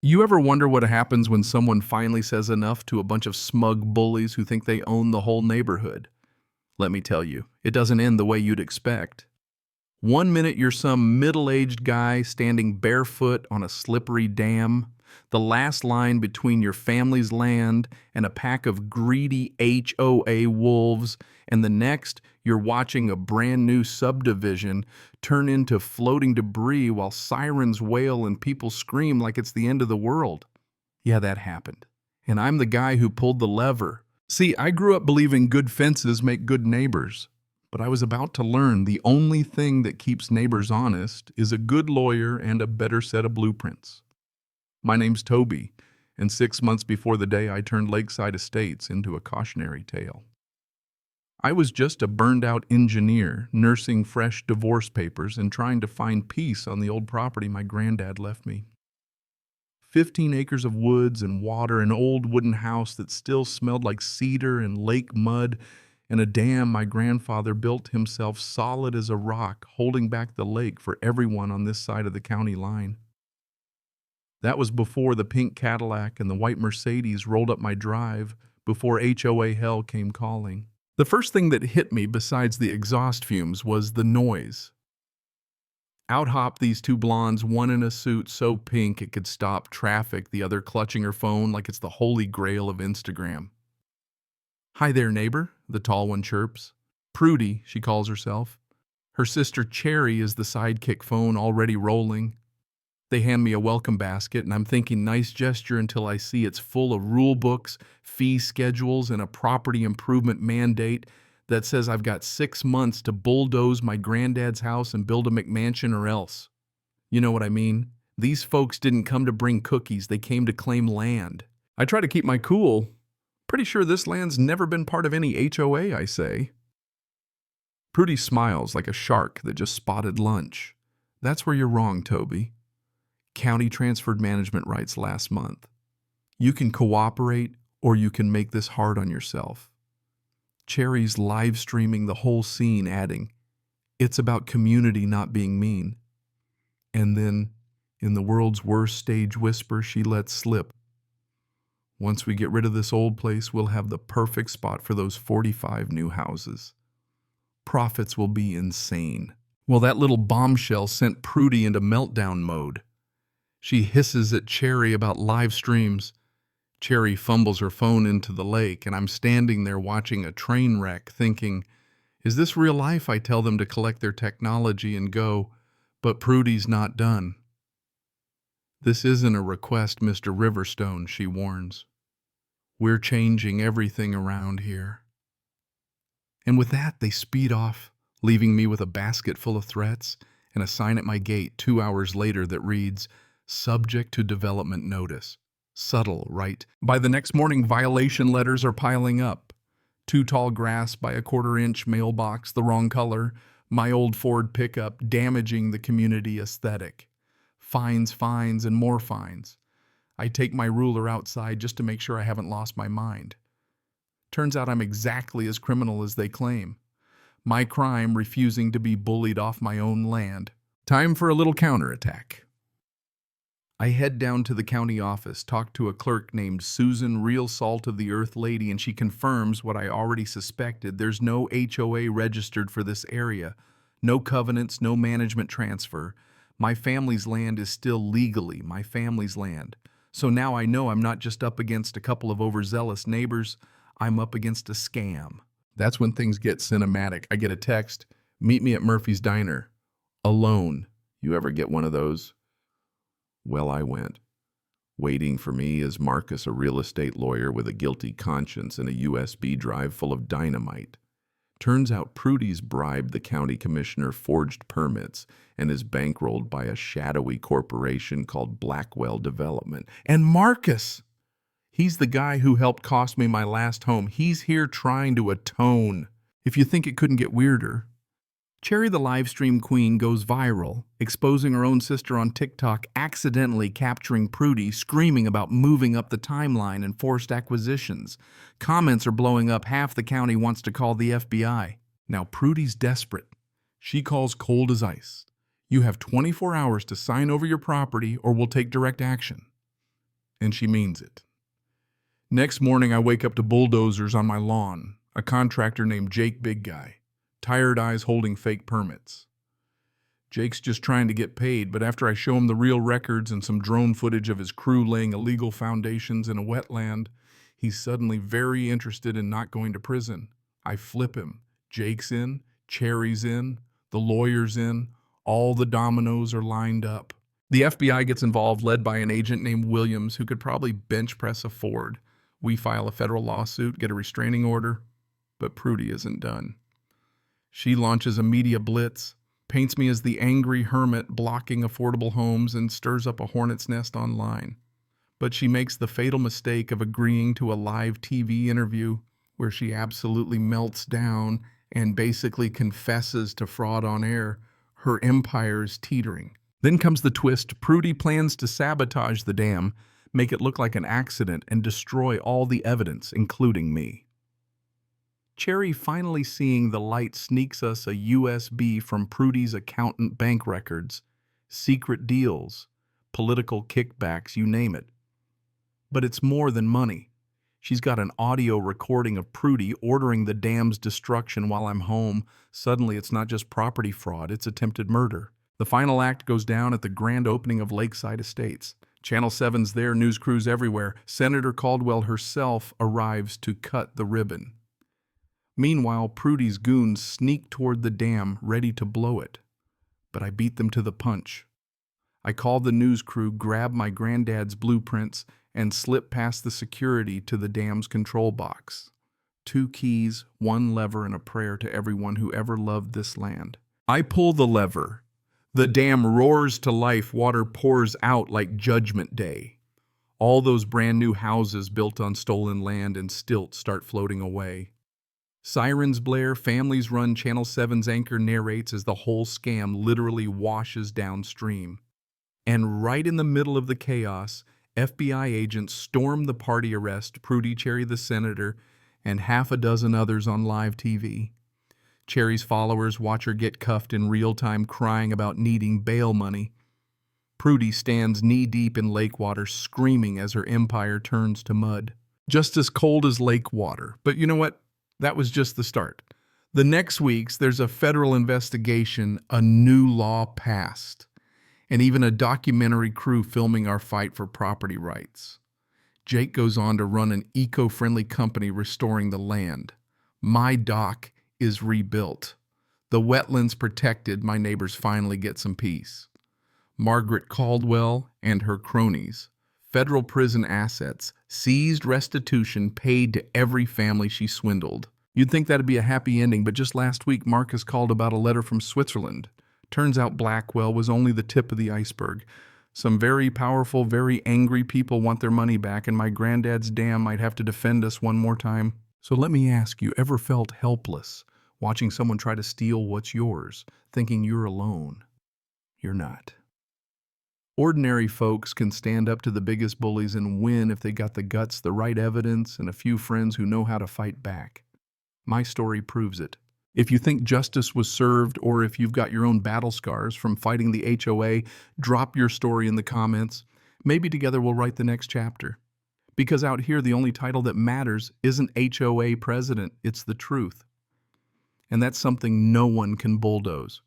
You ever wonder what happens when someone finally says enough to a bunch of smug bullies who think they own the whole neighborhood? Let me tell you, it doesn't end the way you'd expect. One minute you're some middle-aged guy standing barefoot on a slippery dam, the last line between your family's land and a pack of greedy HOA wolves, and the next you're watching a brand new subdivision turn into floating debris while sirens wail and people scream like it's the end of the world. Yeah, that happened. And I'm the guy who pulled the lever. See, I grew up believing good fences make good neighbors. But I was about to learn the only thing that keeps neighbors honest is a good lawyer and a better set of blueprints. My name's Toby, and 6 months before the day I turned Lakeside Estates into a cautionary tale. I was just a burned-out engineer, nursing fresh divorce papers and trying to find peace on the old property my granddad left me. 15 acres of woods and water, an old wooden house that still smelled like cedar and lake mud, and a dam my grandfather built himself solid as a rock, holding back the lake for everyone on this side of the county line. That was before the pink Cadillac and the white Mercedes rolled up my drive, before HOA hell came calling. The first thing that hit me besides the exhaust fumes was the noise. Out hopped these two blondes, one in a suit so pink it could stop traffic, the other clutching her phone like it's the holy grail of Instagram. "Hi there, neighbor," the tall one chirps. Prudy, she calls herself. Her sister Cherry is the sidekick phone already rolling. They hand me a welcome basket, and I'm thinking nice gesture until I see it's full of rule books, fee schedules, and a property improvement mandate that says I've got 6 months to bulldoze my granddad's house and build a McMansion or else. You know what I mean? These folks didn't come to bring cookies, they came to claim land. I try to keep my cool. Pretty sure this land's never been part of any HOA, I say. Prudy smiles like a shark that just spotted lunch. That's where you're wrong, Toby. County transferred management rights last month. You can cooperate or you can make this hard on yourself. Cherry's live streaming the whole scene, adding, "It's about community not being mean." And then, in the world's worst stage whisper, she lets slip, "Once we get rid of this old place, we'll have the perfect spot for those 45 new houses. Profits will be insane." Well, that little bombshell sent Prudy into meltdown mode. She hisses at Cherry about live streams. Cherry fumbles her phone into the lake, and I'm standing there watching a train wreck thinking, is this real life? I tell them to collect their technology and go, but Prudy's not done. "This isn't a request, Mr. Riverstone," she warns. "We're changing everything around here." And with that, they speed off, leaving me with a basket full of threats and a sign at my gate 2 hours later that reads, "Subject to development notice." Subtle, right? By the next morning, violation letters are piling up. Too tall grass by a 1/4-inch mailbox, the wrong color, my old Ford pickup damaging the community aesthetic. Fines, fines, and more fines. I take my ruler outside just to make sure I haven't lost my mind. Turns out I'm exactly as criminal as they claim. My crime, refusing to be bullied off my own land. Time for a little counterattack. I head down to the county office, talk to a clerk named Susan, real salt of the earth lady, and she confirms what I already suspected. There's no HOA registered for this area. No covenants, no management transfer. My family's land is still legally my family's land. So now I know I'm not just up against a couple of overzealous neighbors, I'm up against a scam. That's when things get cinematic. I get a text, "Meet me at Murphy's Diner. Alone." You ever get one of those? Well, I went. Waiting for me is Marcus, a real estate lawyer with a guilty conscience and a USB drive full of dynamite. Turns out Prudy's bribed the county commissioner, forged permits, and is bankrolled by a shadowy corporation called Blackwell Development. And Marcus! He's the guy who helped cost me my last home. He's here trying to atone. If you think it couldn't get weirder. Cherry the livestream queen goes viral, exposing her own sister on TikTok, accidentally capturing Prudy screaming about moving up the timeline and forced acquisitions. Comments are blowing up. Half the county wants to call the FBI. Now Prudy's desperate. She calls cold as ice. "You have 24 hours to sign over your property or we'll take direct action." And she means it. Next morning, I wake up to bulldozers on my lawn, a contractor named Jake Big Guy, tired eyes holding fake permits. Jake's just trying to get paid, but after I show him the real records and some drone footage of his crew laying illegal foundations in a wetland, he's suddenly very interested in not going to prison. I flip him. Jake's in, Cherry's in, the lawyer's in, all the dominoes are lined up. The FBI gets involved, led by an agent named Williams, who could probably bench press a Ford. We file a federal lawsuit, get a restraining order, but Prudy isn't done. She launches a media blitz, paints me as the angry hermit blocking affordable homes, and stirs up a hornet's nest online. But she makes the fatal mistake of agreeing to a live TV interview where she absolutely melts down and basically confesses to fraud on air. Her empire is teetering. Then comes the twist. Prudy plans to sabotage the dam, make it look like an accident, and destroy all the evidence, including me. Cherry, finally seeing the light, sneaks us a USB from Prudy's accountant bank records, secret deals, political kickbacks, you name it. But it's more than money. She's got an audio recording of Prudy ordering the dam's destruction while I'm home. Suddenly, it's not just property fraud, it's attempted murder. The final act goes down at the grand opening of Lakeside Estates. Channel 7's there, news crews everywhere. Senator Caldwell herself arrives to cut the ribbon. Meanwhile, Prudy's goons sneak toward the dam, ready to blow it. But I beat them to the punch. I call the news crew, grab my granddad's blueprints, and slip past the security to the dam's control box. 2 keys, 1 lever, and a prayer to everyone who ever loved this land. I pull the lever. The dam roars to life, water pours out like Judgment Day. All those brand new houses built on stolen land and stilts start floating away. Sirens blare, families run, Channel 7's anchor narrates as the whole scam literally washes downstream. And right in the middle of the chaos, FBI agents storm the party arrest Prudy, Cherry the senator, and half a dozen others on live TV. Cherry's followers watch her get cuffed in real time, crying about needing bail money. Prudy stands knee-deep in lake water, screaming as her empire turns to mud. Just as cold as lake water. But you know what? That was just the start. The next weeks, there's a federal investigation, a new law passed, and even a documentary crew filming our fight for property rights. Jake goes on to run an eco-friendly company restoring the land. My dock is rebuilt. The wetlands protected, my neighbors finally get some peace. Margaret Caldwell and her cronies. Federal prison assets, seized, restitution paid to every family she swindled. You'd think that'd be a happy ending, but just last week Marcus called about a letter from Switzerland. Turns out Blackwell was only the tip of the iceberg. Some very powerful, very angry people want their money back, and my granddad's dam might have to defend us one more time. So let me ask you, ever felt helpless, watching someone try to steal what's yours, thinking you're alone? You're not. Ordinary folks can stand up to the biggest bullies and win if they got the guts, the right evidence, and a few friends who know how to fight back. My story proves it. If you think justice was served, or if you've got your own battle scars from fighting the HOA, drop your story in the comments. Maybe together we'll write the next chapter. Because out here, the only title that matters isn't HOA president, it's the truth. And that's something no one can bulldoze.